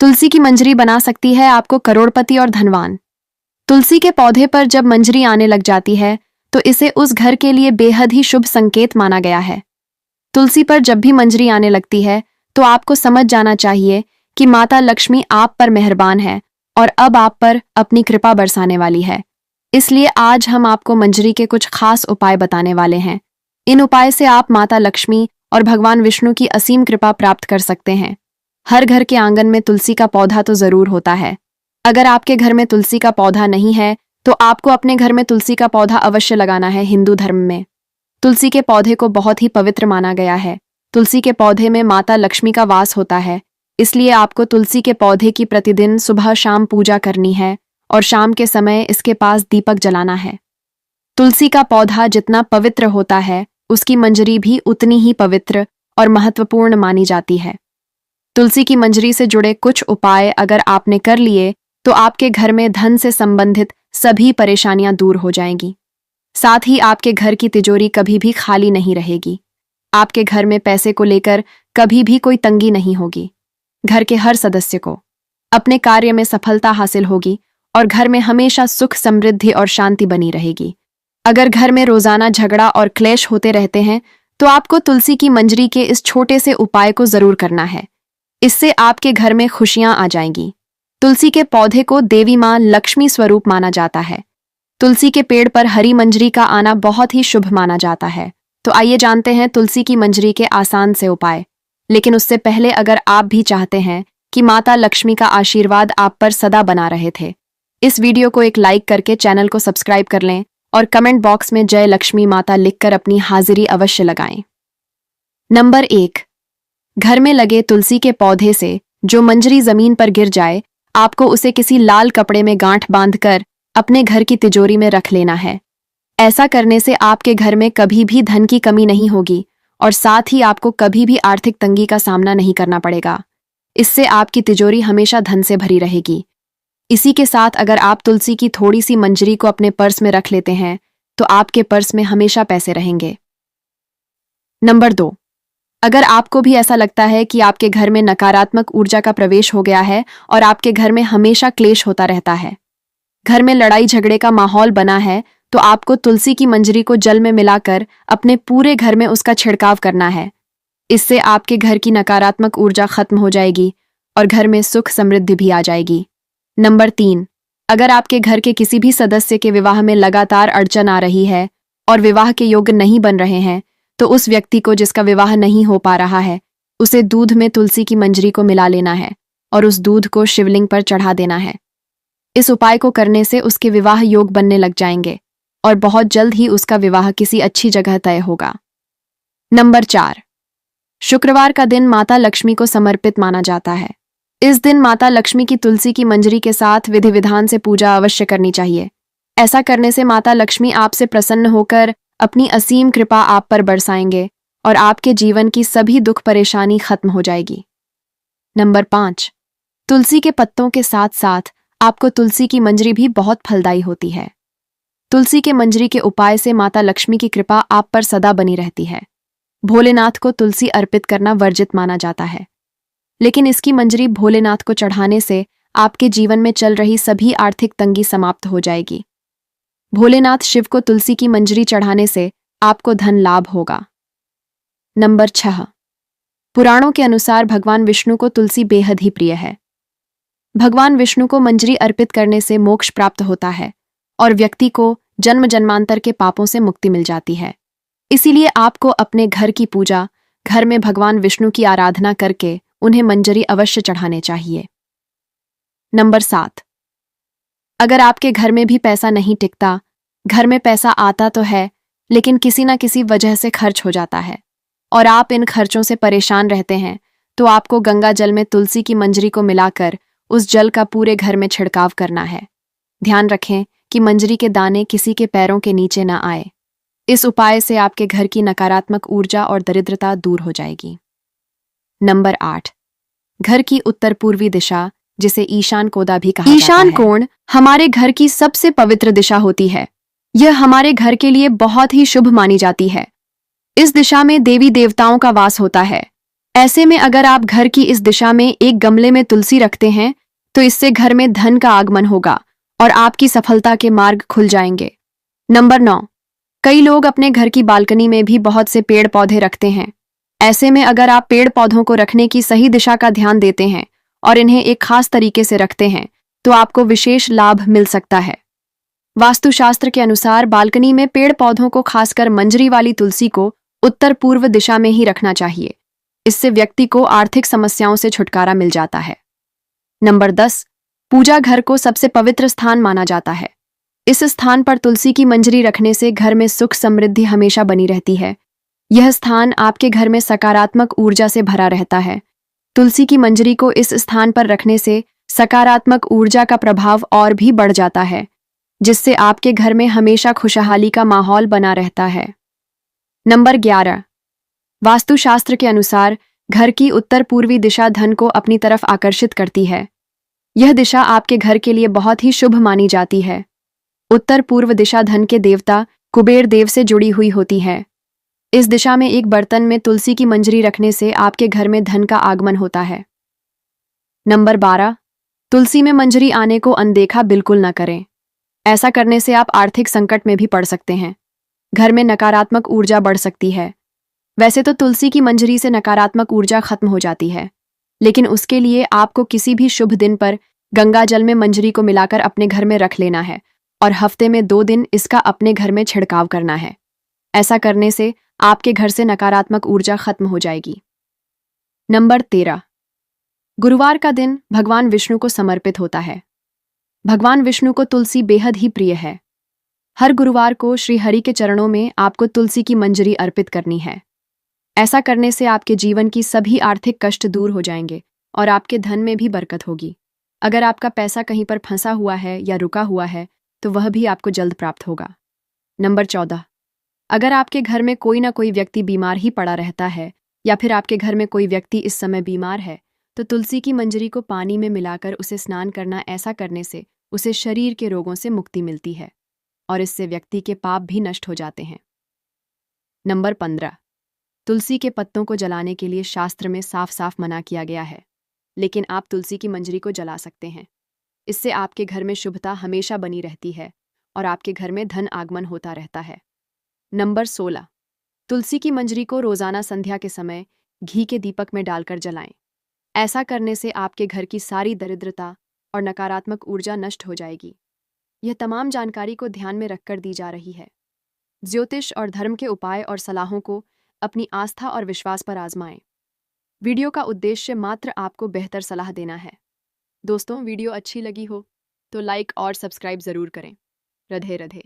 तुलसी की मंजरी बना सकती है आपको करोड़पति और धनवान। तुलसी के पौधे पर जब मंजरी आने लग जाती है तो इसे उस घर के लिए बेहद ही शुभ संकेत माना गया है। तुलसी पर जब भी मंजरी आने लगती है तो आपको समझ जाना चाहिए कि माता लक्ष्मी आप पर मेहरबान है और अब आप पर अपनी कृपा बरसाने वाली है। इसलिए आज हम आपको मंजरी के कुछ खास उपाय बताने वाले हैं। इन उपाय से आप माता लक्ष्मी और भगवान विष्णु की असीम कृपा प्राप्त कर सकते हैं। हर घर के आंगन में तुलसी का पौधा तो जरूर होता है। अगर आपके घर में तुलसी का पौधा नहीं है तो आपको अपने घर में तुलसी का पौधा अवश्य लगाना है। हिंदू धर्म में तुलसी के पौधे को बहुत ही पवित्र माना गया है। तुलसी के पौधे में माता लक्ष्मी का वास होता है, इसलिए आपको तुलसी के पौधे की प्रतिदिन सुबह शाम पूजा करनी है और शाम के समय इसके पास दीपक जलाना है। तुलसी का पौधा जितना पवित्र होता है उसकी मंजरी भी उतनी ही पवित्र और महत्वपूर्ण मानी जाती है। तुलसी की मंजरी से जुड़े कुछ उपाय अगर आपने कर लिए तो आपके घर में धन से संबंधित सभी परेशानियां दूर हो जाएंगी। साथ ही आपके घर की तिजोरी कभी भी खाली नहीं रहेगी। आपके घर में पैसे को लेकर कभी भी कोई तंगी नहीं होगी। घर के हर सदस्य को अपने कार्य में सफलता हासिल होगी और घर में हमेशा सुख समृद्धि और शांति बनी रहेगी। अगर घर में रोजाना झगड़ा और क्लेश होते रहते हैं तो आपको तुलसी की मंजरी के इस छोटे से उपाय को जरूर करना है। इससे आपके घर में खुशियां आ जाएंगी। तुलसी के पौधे को देवी मां लक्ष्मी स्वरूप माना जाता है। तुलसी के पेड़ पर हरी मंजरी का आना बहुत ही शुभ माना जाता है। तो आइए जानते हैं तुलसी की मंजरी के आसान से उपाय। लेकिन उससे पहले अगर आप भी चाहते हैं कि माता लक्ष्मी का आशीर्वाद आप पर सदा बना रहे थे, इस वीडियो को एक लाइक करके चैनल को सब्सक्राइब कर लें और कमेंट बॉक्स में जय लक्ष्मी माता लिखकर अपनी हाजिरी अवश्य लगाएं। नंबर 1, घर में लगे तुलसी के पौधे से जो मंजरी जमीन पर गिर जाए, आपको उसे किसी लाल कपड़े में गांठ बांधकर अपने घर की तिजोरी में रख लेना है। ऐसा करने से आपके घर में कभी भी धन की कमी नहीं होगी और साथ ही आपको कभी भी आर्थिक तंगी का सामना नहीं करना पड़ेगा। इससे आपकी तिजोरी हमेशा धन से भरी रहेगी। इसी के साथ अगर आप तुलसी की थोड़ी सी मंजरी को अपने पर्स में रख लेते हैं तो आपके पर्स में हमेशा पैसे रहेंगे। नंबर 2, अगर आपको भी ऐसा लगता है कि आपके घर में नकारात्मक ऊर्जा का प्रवेश हो गया है और आपके घर में हमेशा क्लेश होता रहता है, घर में लड़ाई झगड़े का माहौल बना है, तो आपको तुलसी की मंजरी को जल में मिलाकर अपने पूरे घर में उसका छिड़काव करना है। इससे आपके घर की नकारात्मक ऊर्जा खत्म हो जाएगी और घर में सुख समृद्धि भी आ जाएगी। नंबर 3, अगर आपके घर के किसी भी सदस्य के विवाह में लगातार अड़चन आ रही है और विवाह के योग्य नहीं बन रहे हैं, तो उस व्यक्ति को जिसका विवाह नहीं हो पा रहा है, उसे दूध में तुलसी की मंजरी को मिला लेना है और उस दूध को शिवलिंग पर चढ़ा देना है। इस उपाय को करने से उसके विवाह योग बनने लग जाएंगे और बहुत जल्द ही उसका विवाह किसी अच्छी जगह तय होगा। नंबर 4, शुक्रवार का दिन माता लक्ष्मी को समर्पित माना जाता है। इस दिन माता लक्ष्मी की तुलसी की मंजरी के साथ विधि विधान से पूजा अवश्य करनी चाहिए। ऐसा करने से माता लक्ष्मी आपसे प्रसन्न होकर अपनी असीम कृपा आप पर बरसाएंगे और आपके जीवन की सभी दुख परेशानी खत्म हो जाएगी। नंबर 5, तुलसी के पत्तों के साथ साथ आपको तुलसी की मंजरी भी बहुत फलदायी होती है। तुलसी के मंजरी के उपाय से माता लक्ष्मी की कृपा आप पर सदा बनी रहती है। भोलेनाथ को तुलसी अर्पित करना वर्जित माना जाता है, लेकिन इसकी मंजरी भोलेनाथ को चढ़ाने से आपके जीवन में चल रही सभी आर्थिक तंगी समाप्त हो जाएगी। भोलेनाथ शिव को तुलसी की मंजरी चढ़ाने से आपको धन लाभ होगा। नंबर 6, पुराणों के अनुसार भगवान विष्णु को तुलसी बेहद ही प्रिय है। भगवान विष्णु को मंजरी अर्पित करने से मोक्ष प्राप्त होता है और व्यक्ति को जन्म जन्मांतर के पापों से मुक्ति मिल जाती है। इसीलिए आपको अपने घर की पूजा, घर में भगवान विष्णु की आराधना करके उन्हें मंजरी अवश्य चढ़ाने चाहिए। नंबर 7, अगर आपके घर में भी पैसा नहीं टिकता, घर में पैसा आता तो है लेकिन किसी न किसी वजह से खर्च हो जाता है और आप इन खर्चों से परेशान रहते हैं, तो आपको गंगा जल में तुलसी की मंजरी को मिलाकर उस जल का पूरे घर में छिड़काव करना है। ध्यान रखें कि मंजरी के दाने किसी के पैरों के नीचे न आए। इस उपाय से आपके घर की नकारात्मक ऊर्जा और दरिद्रता दूर हो जाएगी। नंबर 8, घर की उत्तर पूर्वी दिशा, जिसे ईशान कोदा भी कहा जाता है। ईशान कोण हमारे घर की सबसे पवित्र दिशा होती है। यह हमारे घर के लिए बहुत ही शुभ मानी जाती है। इस दिशा में देवी देवताओं का वास होता है। ऐसे में अगर आप घर की इस दिशा में एक गमले में तुलसी रखते हैं तो इससे घर में धन का आगमन होगा और आपकी सफलता के मार्ग खुल जाएंगे। नंबर 9। कई लोग अपने घर की बालकनी में भी बहुत से पेड़ पौधे रखते हैं। ऐसे में अगर आप पेड़ पौधों को रखने की सही दिशा का ध्यान देते हैं और इन्हें एक खास तरीके से रखते हैं तो आपको विशेष लाभ मिल सकता है। वास्तुशास्त्र के अनुसार बालकनी में पेड़ पौधों को, खासकर मंजरी वाली तुलसी को, उत्तर पूर्व दिशा में ही रखना चाहिए। इससे व्यक्ति को आर्थिक समस्याओं से छुटकारा मिल जाता है। नंबर 10। पूजा घर को सबसे पवित्र स्थान माना जाता है। इस स्थान पर तुलसी की मंजरी रखने से घर में सुख समृद्धि हमेशा बनी रहती है। यह स्थान आपके घर में सकारात्मक ऊर्जा से भरा रहता है। तुलसी की मंजरी को इस स्थान पर रखने से सकारात्मक ऊर्जा का प्रभाव और भी बढ़ जाता है, जिससे आपके घर में हमेशा खुशहाली का माहौल बना रहता है। नंबर 11। वास्तुशास्त्र के अनुसार घर की उत्तर पूर्वी दिशा धन को अपनी तरफ आकर्षित करती है। यह दिशा आपके घर के लिए बहुत ही शुभ मानी जाती है। उत्तर पूर्व दिशा धन के देवता कुबेर देव से जुड़ी हुई होती है। इस दिशा में एक बर्तन में तुलसी की मंजरी रखने से आपके घर में धन का आगमन होता है। नंबर 12। तुलसी में मंजरी आने को अनदेखा बिल्कुल न करें। ऐसा करने से आप आर्थिक संकट में भी पड़ सकते हैं। घर में नकारात्मक ऊर्जा बढ़ सकती है। वैसे तो तुलसी की मंजरी से नकारात्मक ऊर्जा खत्म हो जाती है, लेकिन उसके लिए आपको किसी भी शुभ दिन पर गंगा जल में मंजरी को मिलाकर अपने घर में रख लेना है और हफ्ते में 2 दिन इसका अपने घर में छिड़काव करना है। ऐसा करने से आपके घर से नकारात्मक ऊर्जा खत्म हो जाएगी। नंबर 13। गुरुवार का दिन भगवान विष्णु को समर्पित होता है। भगवान विष्णु को तुलसी बेहद ही प्रिय है। हर गुरुवार को श्री हरि के चरणों में आपको तुलसी की मंजरी अर्पित करनी है। ऐसा करने से आपके जीवन की सभी आर्थिक कष्ट दूर हो जाएंगे और आपके धन में भी बरकत होगी। अगर आपका पैसा कहीं पर फंसा हुआ है या रुका हुआ है तो वह भी आपको जल्द प्राप्त होगा। नंबर 14। अगर आपके घर में कोई ना कोई व्यक्ति बीमार ही पड़ा रहता है या फिर आपके घर में कोई व्यक्ति इस समय बीमार है तो तुलसी की मंजरी को पानी में मिलाकर उसे स्नान करना। ऐसा करने से उसे शरीर के रोगों से मुक्ति मिलती है और इससे व्यक्ति के पाप भी नष्ट हो जाते हैं। नंबर 15। तुलसी के पत्तों को जलाने के लिए शास्त्र में साफ साफ मना किया गया है, लेकिन आप तुलसी की मंजरी को जला सकते हैं। इससे आपके घर में शुभता हमेशा बनी रहती है और आपके घर में धन आगमन होता रहता है। नंबर 16। तुलसी की मंजरी को रोजाना संध्या के समय घी के दीपक में डालकर जलाएं। ऐसा करने से आपके घर की सारी दरिद्रता और नकारात्मक ऊर्जा नष्ट हो जाएगी। यह तमाम जानकारी को ध्यान में रखकर दी जा रही है। ज्योतिष और धर्म के उपाय और सलाहों को अपनी आस्था और विश्वास पर आजमाएं। वीडियो का उद्देश्य मात्र आपको बेहतर सलाह देना है। दोस्तों, वीडियो अच्छी लगी हो तो लाइक और सब्सक्राइब जरूर करें। राधे राधे।